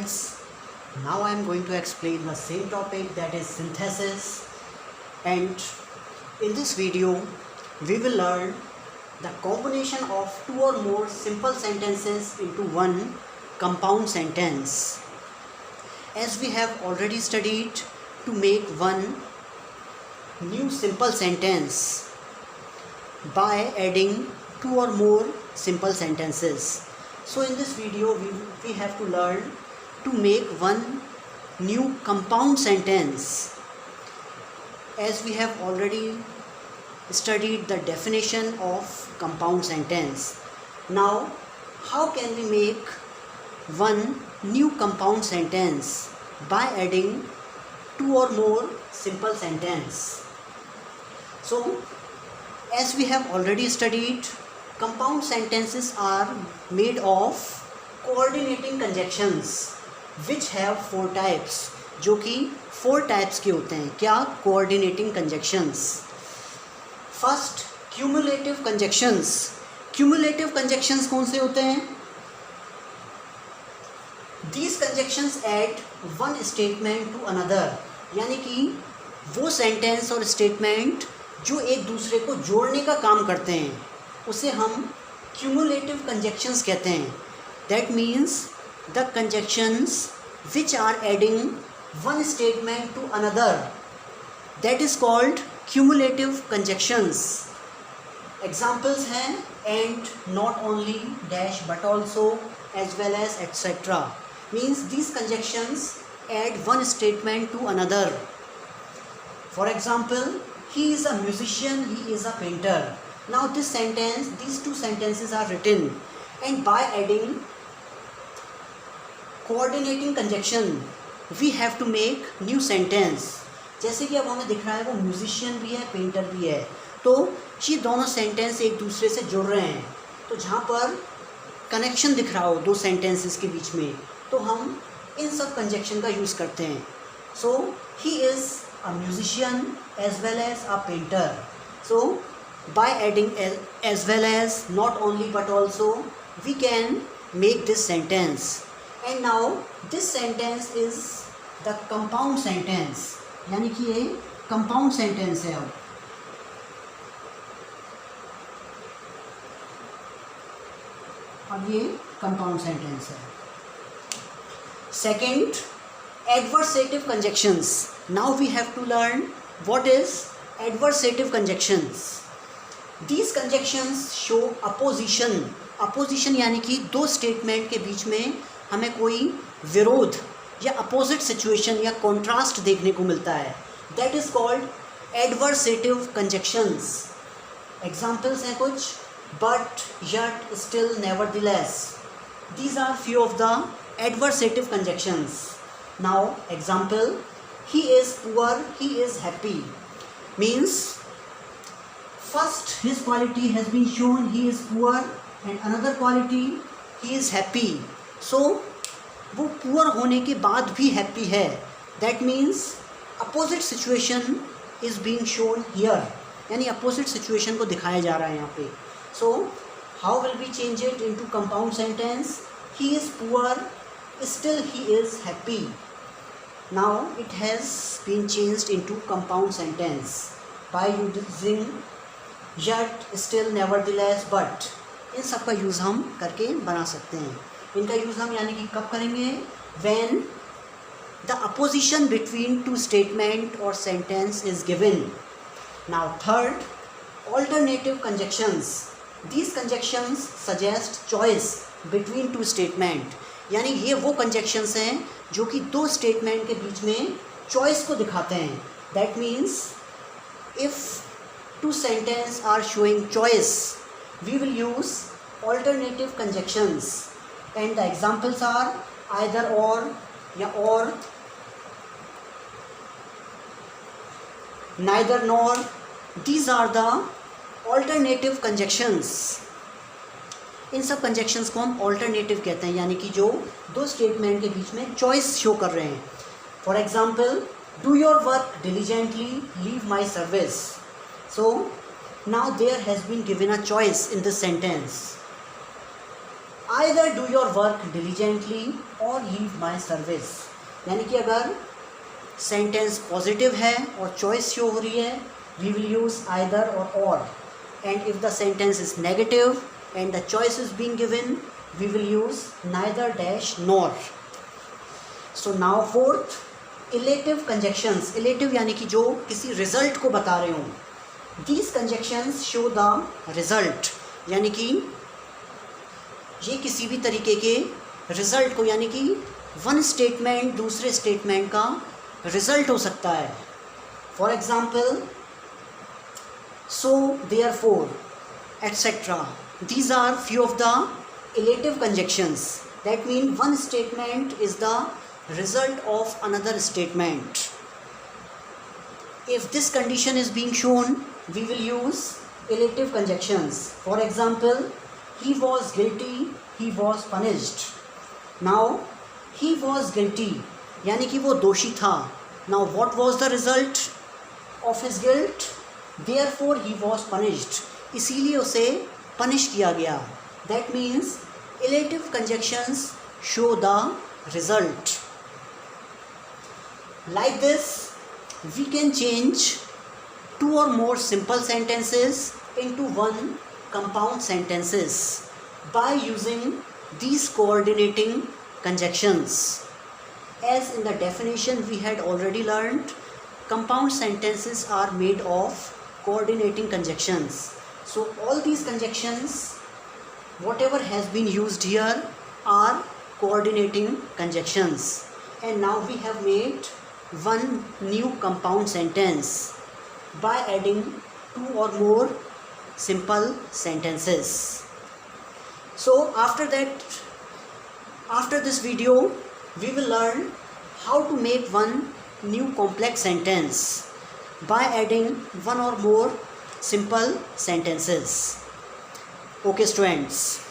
students, now I am going to explain the same topic, that is synthesis, and in this video we will learn the combination of two or more simple sentences into one compound sentence. As we have already studied to make one new simple sentence by adding two or more simple sentences. So in this video we have to learn to make one new compound sentence. As we have already studied the definition of compound sentence. Now how can we make one new compound sentence by adding two or more simple sentence? So as we have already studied, compound sentences are made of coordinating conjunctions which have four types, जो कि four types के होते हैं. क्या? Coordinating conjunctions. First, cumulative conjunctions. Cumulative conjunctions कौन से होते हैं? These conjunctions add one statement to another. यानी कि वो sentence और statement जो एक दूसरे को जोड़ने का काम करते हैं उसे हम cumulative conjunctions कहते हैं. That means the conjunctions which are adding one statement to another, that is called cumulative conjunctions. Examples हैं and, not only, dash, but also, as well as, etc. Means these conjunctions add one statement to another. For example, he is a musician, he is a painter. Now this sentence, these two sentences are written, and by adding coordinating conjunction we have to make new sentence. जैसे कि अब हमें दिख रहा है वो musician भी है, पेंटर भी है, तो ये दोनों सेंटेंस एक दूसरे से जुड़ रहे हैं. तो जहाँ पर कनेक्शन दिख रहा हो दो सेंटेंसेस के बीच में, तो हम इन सब कंजक्शन का यूज़ करते हैं. So he is a musician as well as a painter. So by adding as well as, not only, but also, we can make this sentence. And now this sentence is the compound sentence. यानी कि ये compound sentence है. अब ये compound sentence है. Second, adversative conjunctions. Now we have to learn what is adversative conjunctions. These conjunctions show opposition. Opposition यानी कि दो स्टेटमेंट के बीच में हमें कोई विरोध या अपोजिट सिचुएशन या कॉन्ट्रास्ट देखने को मिलता है. That is called adversative conjunctions. Examples हैं कुछ: but, yet, still, nevertheless. These are few of the adversative conjunctions. Now example: he is poor, he is happy. Means first his quality has been shown, he is poor, and another quality, he is happy. So वो poor होने के बाद भी happy है. That means opposite situation is being shown here. यानी opposite situation को दिखाया जा रहा है यहाँ पे. So how will we change it into compound sentence? He is poor, still he is happy. Now it has been changed into compound sentence by using yet, still, nevertheless, but. इन सब का use हम करके बना सकते हैं. इनका use हम यानी कि कब करेंगे? When the opposition between two statement or sentence is given. Now third, alternative conjunctions. These conjunctions suggest choice between two statement. यानी ये वो conjunctions हैं जो कि दो स्टेटमेंट के बीच में चॉइस को दिखाते हैं. That means if two sentence are showing choice we will use alternative conjunctions and the examples are either or या or, neither nor. These are the alternative conjunctions. इन सब कंजक्शंस को हम ऑल्टरनेटिव कहते हैं, यानी कि जो दो स्टेटमेंट के बीच में चॉइस शो कर रहे हैं. For example, do your work diligently, leave my service. So now there has been given a choice in this sentence. Either do your work diligently, or leave my service. यानी कि अगर sentence positive है और choice show हो रही है, we will use either or. And if the sentence is negative and the choice is being given, we will use neither dash nor. So now fourth, elative conjunctions. elative यानी कि जो किसी result को बता रहे हों. These conjunctions show the result. यानी कि ये किसी भी तरीके के रिजल्ट को, यानी कि वन स्टेटमेंट दूसरे स्टेटमेंट का रिजल्ट हो सकता है. For example, so therefore etcetera. These are few of the elative conjunctions. That means one statement is the result of another statement. If this condition is being shown, we will use elative conjunctions. For example, he was guilty, he was punished. Now, he was guilty, यानी कि वो दोषी था. Now, what was the result of his guilt? Therefore, he was punished. इसीलिए उसे punish किया गया. That means elative conjunctions show the result. Like this, we can change two or more simple sentences into one compound sentences by using these coordinating conjunctions. As in the definition we had already learned, compound sentences are made of coordinating conjunctions. So all these conjunctions, whatever has been used here, are coordinating conjunctions. And now we have made one new compound sentence by adding two or more simple sentences. So after this video, we will learn how to make one new complex sentence by adding one or more simple sentences. Okay students.